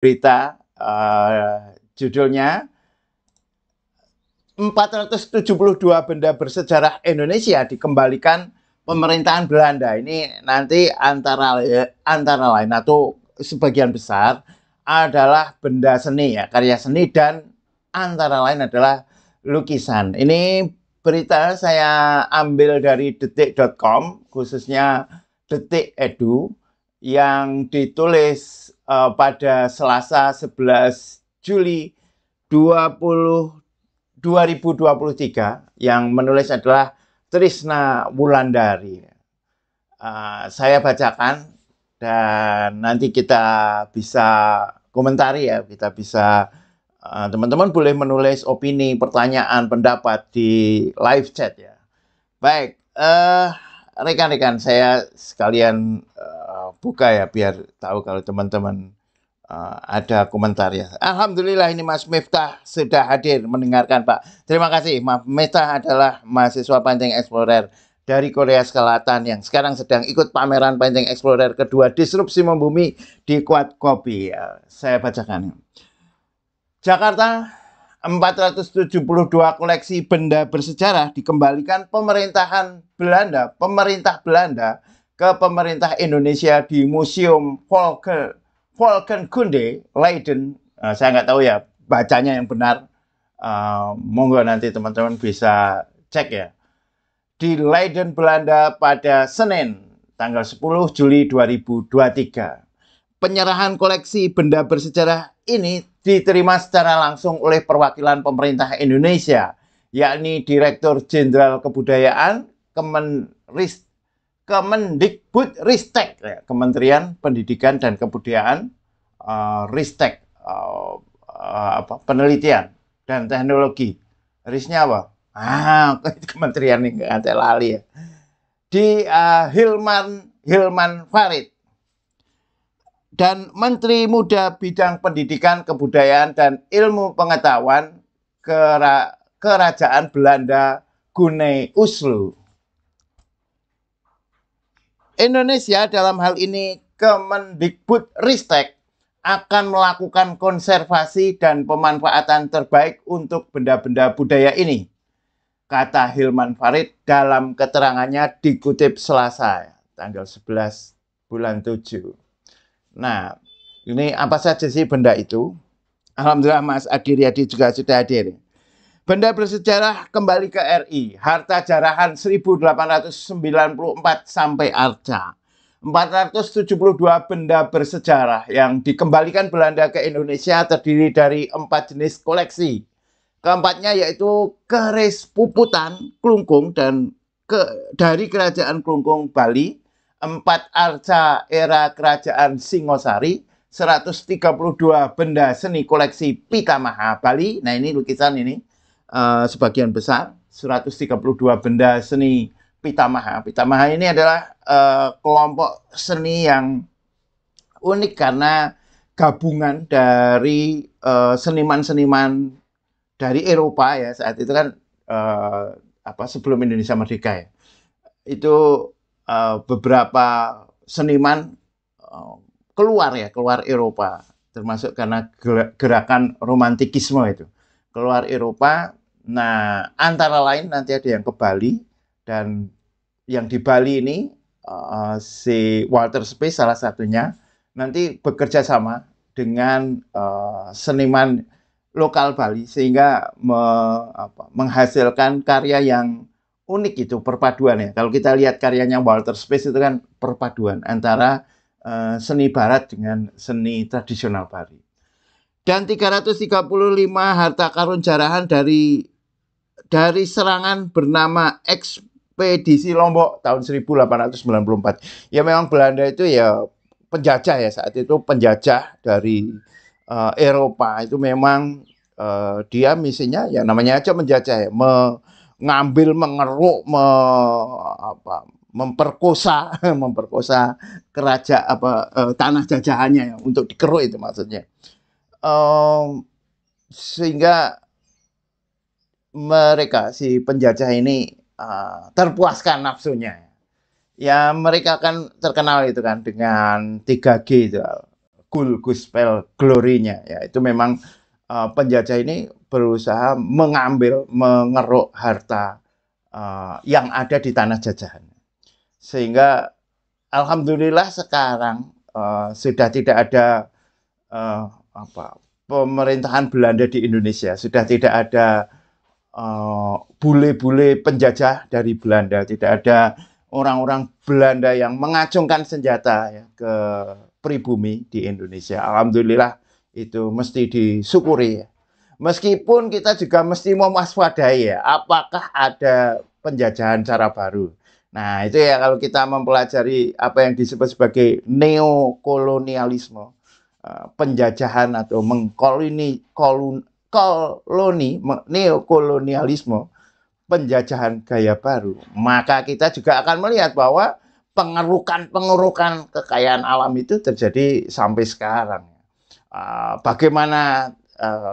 berita judulnya 472 benda bersejarah Indonesia dikembalikan pemerintahan Belanda. Ini nanti antara lain atau sebagian besar adalah benda seni ya, karya seni, dan antara lain adalah lukisan. Ini berita saya ambil dari detik.com, khususnya Detik Edu, yang ditulis pada Selasa 11 Juli 2023, yang menulis adalah Trisna Wulandari. Saya bacakan dan nanti kita bisa komentari ya, kita bisa teman-teman boleh menulis opini, pertanyaan, pendapat di live chat ya. Baik, rekan-rekan saya sekalian buka ya biar tahu kalau teman-teman ada komentar ya. Alhamdulillah ini Mas Miftah sudah hadir mendengarkan Pak. Terima kasih. Mas Miftah adalah mahasiswa Pancing Explorer dari Korea Selatan yang sekarang sedang ikut pameran Pancing Explorer kedua Disrupsi Membumi di Quad Kopi. Saya bacakan. Jakarta, 472 koleksi benda bersejarah dikembalikan pemerintah Belanda ke pemerintah Indonesia di Museum Volkenkunde Leiden. Saya nggak tahu ya bacanya yang benar. Monggo nanti teman-teman bisa cek ya. Di Leiden, Belanda pada Senin, tanggal 10 Juli 2023. Penyerahan koleksi benda bersejarah ini diterima secara langsung oleh perwakilan pemerintah Indonesia, yakni Direktur Jenderal Kebudayaan Kemendikbudristek, Kementerian Pendidikan dan Kebudayaan, Ristek, penelitian dan teknologi. Risnya apa? Kementerian ini nggak lali ya. Di Hilman Farid dan Menteri Muda Bidang Pendidikan, Kebudayaan, dan Ilmu Pengetahuan Kerajaan Belanda Gunei Uslu. Indonesia dalam hal ini Kemendikbudristek akan melakukan konservasi dan pemanfaatan terbaik untuk benda-benda budaya ini, kata Hilman Farid dalam keterangannya dikutip Selasa, tanggal 11 bulan 7. Nah, ini apa saja sih benda itu? Alhamdulillah Mas Adi Riyadi juga sudah hadir. Benda bersejarah kembali ke RI, harta jarahan 1894 sampai arca. 472 benda bersejarah yang dikembalikan Belanda ke Indonesia terdiri dari 4 jenis koleksi. Keempatnya yaitu keris puputan Klungkung dan dari Kerajaan Klungkung Bali, 4 arca era Kerajaan Singosari, 132 benda seni koleksi Pitamaha Bali. Nah ini lukisan ini sebagian besar, 132 benda seni Pitamaha. Pitamaha ini adalah kelompok seni yang unik karena gabungan dari seniman-seniman dari Eropa ya, saat itu kan sebelum Indonesia merdeka ya. Itu beberapa seniman keluar Eropa, termasuk karena gerakan romantikisme itu keluar Eropa. Nah, antara lain nanti ada yang ke Bali, dan yang di Bali ini si Walter Space salah satunya nanti bekerja sama dengan seniman lokal Bali sehingga menghasilkan karya yang unik, itu perpaduan ya. Kalau kita lihat karyanya Walter Space itu kan perpaduan antara seni barat dengan seni tradisional Bali. Dan 335 harta karun jarahan dari serangan bernama Ekspedisi Lombok tahun 1894. Ya memang Belanda itu ya penjajah ya, saat itu penjajah dari Eropa. Itu memang dia misinya ya namanya aja menjajah ya, mengambil, mengeruk, memperkosa kerajaan tanah jajahannya ya, untuk dikeruk itu maksudnya. Sehingga mereka si penjajah ini terpuaskan nafsunya. Ya mereka kan terkenal itu kan dengan 3G itu, gospel glory-nya ya. Itu memang penjajah ini berusaha mengeruk harta yang ada di tanah jajahan. Sehingga alhamdulillah sekarang sudah tidak ada pemerintahan Belanda di Indonesia, sudah tidak ada bule-bule penjajah dari Belanda, tidak ada orang-orang Belanda yang mengacungkan senjata ya, ke pribumi di Indonesia. Alhamdulillah itu mesti disyukuri ya. Meskipun kita juga mesti mewaspadai ya, apakah ada penjajahan cara baru. Nah, itu ya kalau kita mempelajari apa yang disebut sebagai neokolonialisme, penjajahan atau neokolonialisme, penjajahan gaya baru, maka kita juga akan melihat bahwa pengerukan kekayaan alam itu terjadi sampai sekarang. Bagaimana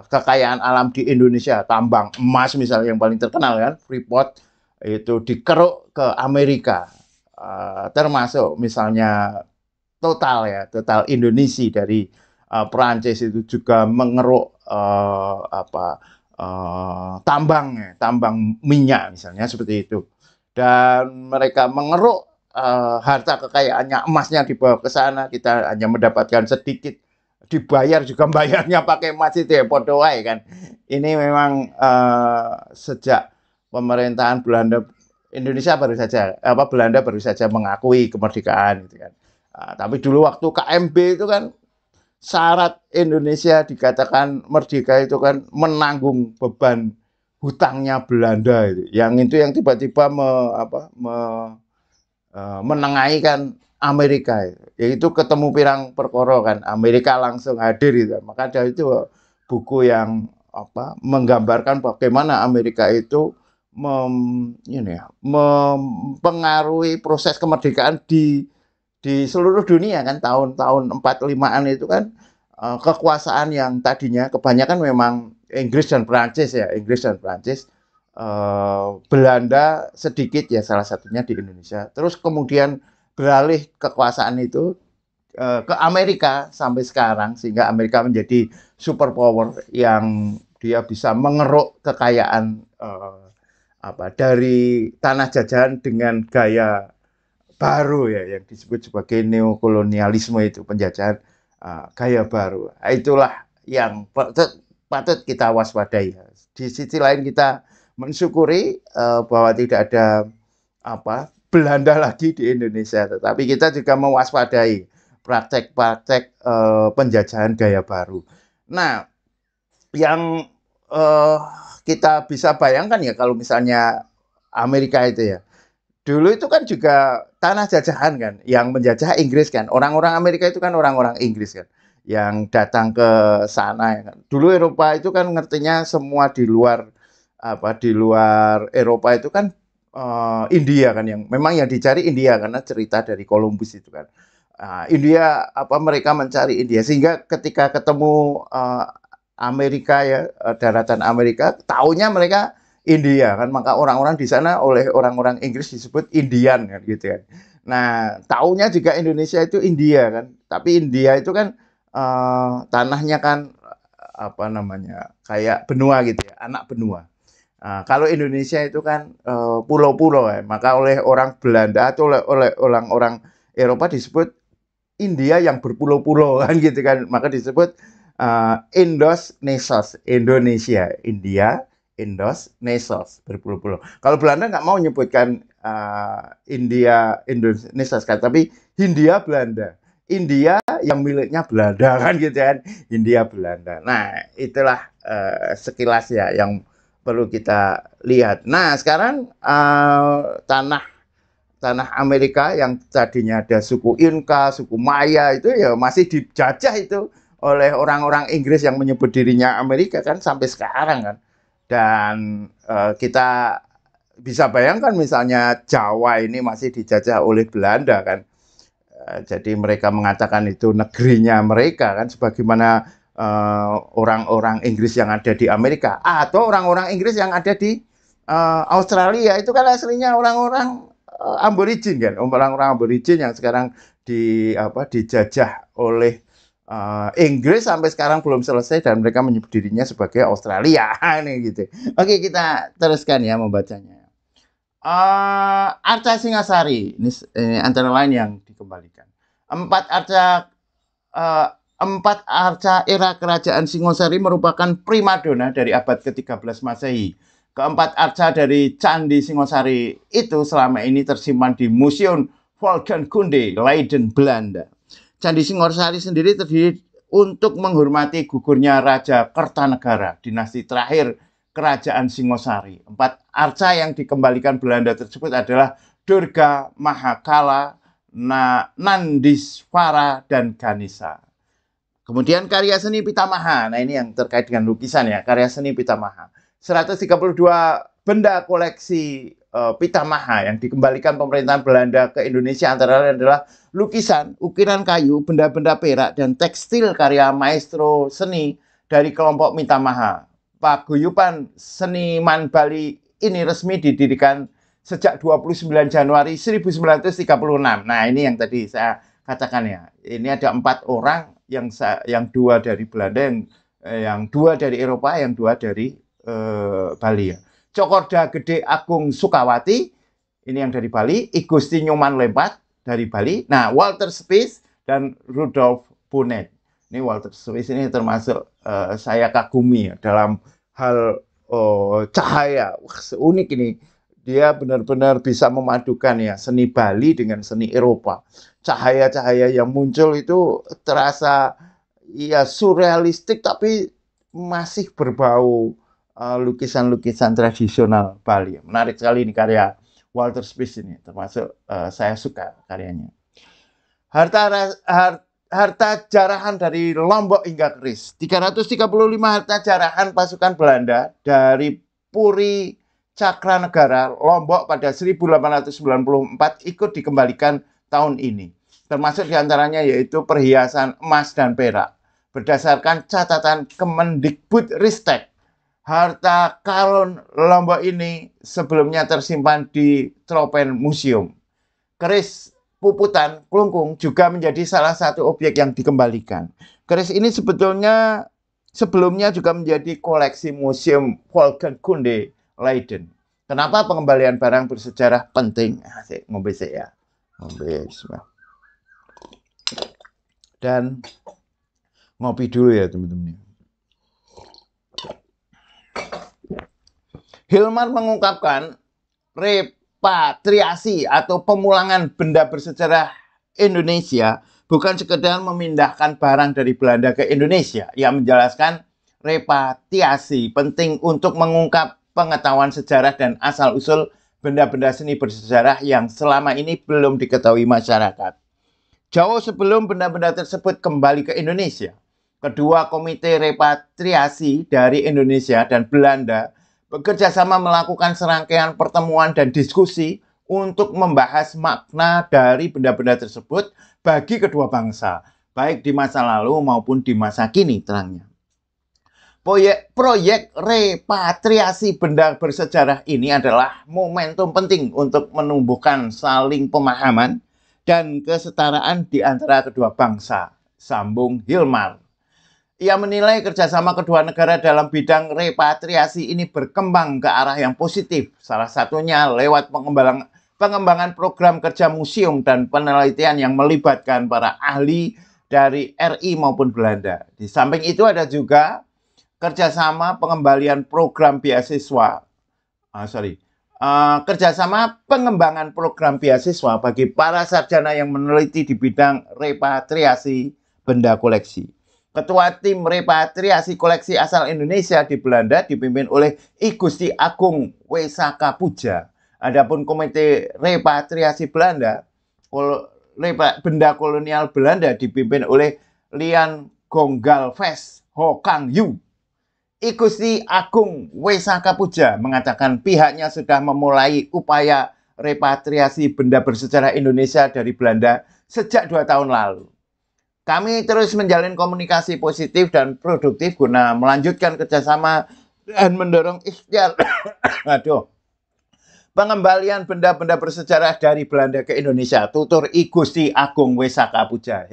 kekayaan alam di Indonesia, tambang emas misalnya yang paling terkenal kan, Freeport, itu dikeruk ke Amerika, termasuk misalnya Total Indonesia dari Perancis itu juga mengeruk tambang minyak misalnya seperti itu, dan mereka mengeruk harta kekayaannya, emasnya dibawa ke sana, kita hanya mendapatkan sedikit, dibayar juga bayarnya pakai emas itu ya, podo wae kan. Ini memang sejak pemerintahan Belanda, Belanda baru saja mengakui kemerdekaan gitu kan. Tapi dulu waktu KMB itu kan syarat Indonesia dikatakan merdeka itu kan menanggung beban hutangnya Belanda itu. Yang tiba-tiba menengahi kan Amerika itu. Yaitu ketemu pirang perkara kan, Amerika langsung hadir itu. Maka dari itu buku yang menggambarkan bagaimana Amerika itu mempengaruhi proses kemerdekaan di seluruh dunia kan, tahun-tahun 45-an itu kan kekuasaan yang tadinya kebanyakan memang Inggris dan Prancis ya, Belanda sedikit ya, salah satunya di Indonesia. Terus kemudian beralih kekuasaan itu ke Amerika sampai sekarang, sehingga Amerika menjadi superpower yang dia bisa mengeruk kekayaan dari tanah jajahan dengan gaya baru ya, yang disebut sebagai neokolonialisme itu, penjajahan gaya baru. Itulah yang patut kita waspadai. Di sisi lain kita mensyukuri bahwa tidak ada Belanda lagi di Indonesia, tetapi kita juga mewaspadai praktek-praktek penjajahan gaya baru. Nah, yang kita bisa bayangkan ya, kalau misalnya Amerika itu ya, dulu itu kan juga tanah jajahan kan, yang menjajah Inggris kan. Orang-orang Amerika itu kan orang-orang Inggris kan, yang datang ke sana ya kan. Dulu Eropa itu kan ngertinya semua di luar Eropa itu kan India kan, yang memang yang dicari India karena cerita dari Columbus itu kan. India mereka mencari India, sehingga ketika ketemu Amerika ya, daratan Amerika, taunya mereka India kan, maka orang-orang di sana oleh orang-orang Inggris disebut Indian kan gitu kan. Nah, taunya juga Indonesia itu India kan, tapi India itu kan tanahnya kan kayak benua gitu ya, anak benua. Kalau Indonesia itu kan pulau-pulau ya, maka oleh orang Belanda atau oleh orang-orang Eropa disebut India yang berpulau-pulau kan gitu kan, maka disebut Indos Nesos, Indonesia, India, Indos Nesos, berpulau-pulau. Kalau Belanda nggak mau menyebutkan India, Indonesia, tapi Hindia Belanda, India yang miliknya Belanda kan gitu kan, India Belanda. Nah, itulah sekilas ya yang perlu kita lihat. Nah, sekarang tanah Amerika yang tadinya ada suku Inka, suku Maya itu ya masih dijajah itu oleh orang-orang Inggris yang menyebut dirinya Amerika kan sampai sekarang kan. Dan kita bisa bayangkan misalnya Jawa ini masih dijajah oleh Belanda kan. Jadi mereka mengatakan itu negerinya mereka kan, sebagaimana orang-orang Inggris yang ada di Amerika atau orang-orang Inggris yang ada di Australia itu kan aslinya orang-orang aborigin kan, orang-orang aborigin yang sekarang dijajah oleh Inggris sampai sekarang belum selesai dan mereka menyebut dirinya sebagai Australia. Ini gitu. Oke, kita teruskan ya membacanya. Arca Singasari ini antara lain yang dikembalikan. Eh, empat arca era kerajaan Singosari merupakan primadona dari abad ke-13 Masehi. Keempat arca dari Candi Singosari itu selama ini tersimpan di Museum Volkenkunde, Leiden, Belanda. Candi Singosari sendiri terdiri untuk menghormati gugurnya Raja Kertanegara, dinasti terakhir Kerajaan Singosari. Empat arca yang dikembalikan Belanda tersebut adalah Durga, Mahakala, Nandisvara, dan Ganesha. Kemudian karya seni Pitamaha. Nah, ini yang terkait dengan lukisan ya, karya seni Pitamaha. 132 benda koleksi Pitamaha yang dikembalikan pemerintahan Belanda ke Indonesia antara lain adalah lukisan, ukiran kayu, benda-benda perak, dan tekstil karya maestro seni dari kelompok Pitamaha. Paguyuban seniman Bali ini resmi didirikan sejak 29 Januari 1936. Nah, ini yang tadi saya katakan ya. Ini ada 4 orang yang 2 dari Belanda, yang 2 dari Eropa, yang 2 dari Bali ya. Cokorda Gede Agung Sukawati, ini yang dari Bali. I Gusti Nyoman Lempat dari Bali. Nah, Walter Spies dan Rudolf Punet. Ini Walter Spies ini termasuk saya kagumi ya, dalam hal cahaya. Wah, unik ini. Dia benar-benar bisa memadukan ya seni Bali dengan seni Eropa. Cahaya-cahaya yang muncul itu terasa ya surrealistik tapi masih berbau lukisan-lukisan tradisional Bali. Menarik sekali ini karya Walter Spies ini, termasuk saya suka karyanya. Harta jarahan dari Lombok hingga Keris. 335 harta jarahan pasukan Belanda dari Puri Cakranegara, Lombok pada 1894 ikut dikembalikan tahun ini. Termasuk diantaranya yaitu perhiasan emas dan perak. Berdasarkan catatan Kemendikbudristek, harta karun Lombok ini sebelumnya tersimpan di Tropen Museum. Keris Puputan Klungkung juga menjadi salah satu objek yang dikembalikan. Keris ini sebelumnya juga menjadi koleksi Museum Volkenkunde Leiden. Kenapa pengembalian barang bersejarah penting? Asik, ngombe sih ya. Ngombe. Dan ngopi dulu ya teman-teman. Hilmar mengungkapkan repatriasi atau pemulangan benda bersejarah Indonesia bukan sekedar memindahkan barang dari Belanda ke Indonesia. Ia menjelaskan repatriasi penting untuk mengungkap pengetahuan sejarah dan asal-usul benda-benda seni bersejarah yang selama ini belum diketahui masyarakat. Jauh sebelum benda-benda tersebut kembali ke Indonesia, kedua komite repatriasi dari Indonesia dan Belanda bekerja sama melakukan serangkaian pertemuan dan diskusi untuk membahas makna dari benda-benda tersebut bagi kedua bangsa, baik di masa lalu maupun di masa kini terangnya. Proyek repatriasi benda bersejarah ini adalah momentum penting untuk menumbuhkan saling pemahaman dan kesetaraan di antara kedua bangsa, sambung Hilmar. Ia menilai kerjasama kedua negara dalam bidang repatriasi ini berkembang ke arah yang positif. Salah satunya lewat pengembangan program kerja museum dan penelitian yang melibatkan para ahli dari RI maupun Belanda. Di samping itu ada juga kerjasama pengembalian program beasiswa. Kerjasama pengembangan program beasiswa bagi para sarjana yang meneliti di bidang repatriasi benda koleksi. Ketua tim repatriasi koleksi asal Indonesia di Belanda dipimpin oleh I Gusti Agung Wesaka Puja. Adapun komite repatriasi Belanda, benda kolonial Belanda dipimpin oleh Lian Gonggalves Hokang Yu. I Gusti Agung Wesaka Puja mengatakan pihaknya sudah memulai upaya repatriasi benda bersejarah Indonesia dari Belanda sejak 2 tahun lalu. Kami terus menjalin komunikasi positif dan produktif guna melanjutkan kerjasama dan mendorong ikhtiar pengembalian benda-benda bersejarah dari Belanda ke Indonesia. Tutur I Gusti Agung Wesaka Puja.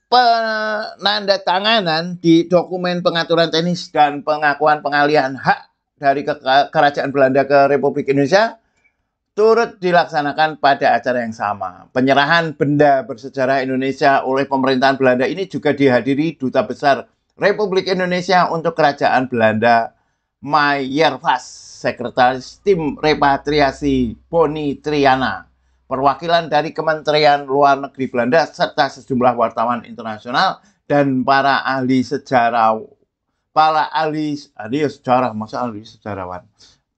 penandatanganan di dokumen pengaturan teknis dan pengakuan pengalihan hak dari Kerajaan Belanda ke Republik Indonesia turut dilaksanakan pada acara yang sama. Penyerahan benda bersejarah Indonesia oleh pemerintahan Belanda ini juga dihadiri Duta Besar Republik Indonesia untuk Kerajaan Belanda, Meijervas, Sekretaris Tim Repatriasi Boni Triana, perwakilan dari Kementerian Luar Negeri Belanda, serta sejumlah wartawan internasional dan para ahli sejarah,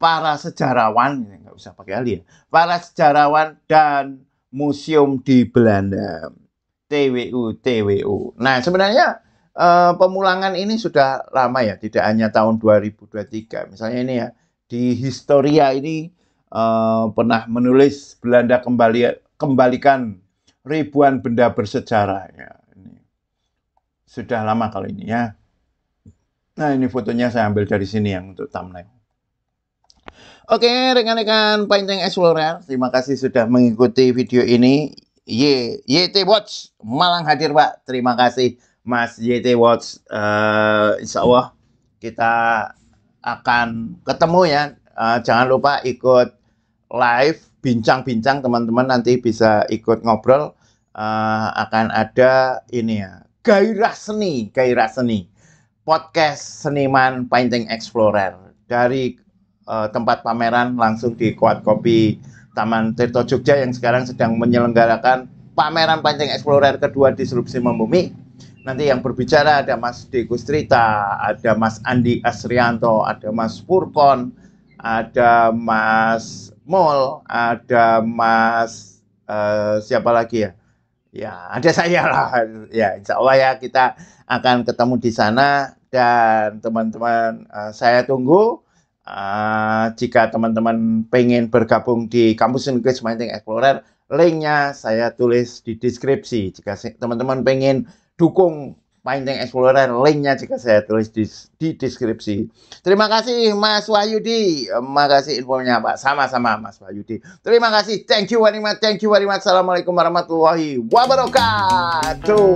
para sejarawan, nggak usah pakai ahli ya, para sejarawan dan museum di Belanda, TWU. Nah, sebenarnya pemulangan ini sudah lama ya, tidak hanya tahun 2023. Misalnya ini ya, di Historia ini pernah menulis Belanda kembalikan ribuan benda bersejarah. Ya, ini sudah lama kalau ini ya. Nah, ini fotonya saya ambil dari sini yang untuk thumbnail. Oke, rekan-rekan Painting Explorer, terima kasih sudah mengikuti video ini. YT Watch Malang hadir, Pak. Terima kasih Mas YT Watch. Insya Allah kita akan ketemu ya. Jangan lupa ikut live, bincang-bincang, teman-teman nanti bisa ikut ngobrol. Akan ada ini ya, gairah seni, podcast seniman Painting Explorer dari tempat pameran langsung di Quad Kopi Taman Tirto Jogja yang sekarang sedang menyelenggarakan pameran Painting Explorer kedua Disrupsi Membumi. Nanti yang berbicara ada Mas Dekustrita, ada Mas Andi Asrianto, ada Mas Furkon, ada Mas Mol, ada Mas siapa lagi ya? Ya, ada saya lah. Ya, insya Allah ya kita akan ketemu di sana dan teman-teman saya tunggu. Jika teman-teman pengen bergabung di Kampus Inggris Painting Explorer, linknya saya tulis di deskripsi. Jika teman-teman pengen dukung Painting Explorer, linknya jika saya tulis di deskripsi. Terima kasih Mas Wahyudi, makasih infonya Pak. Sama-sama Mas Wahyudi. Terima kasih, thank you very much. Assalamualaikum warahmatullahi wabarakatuh.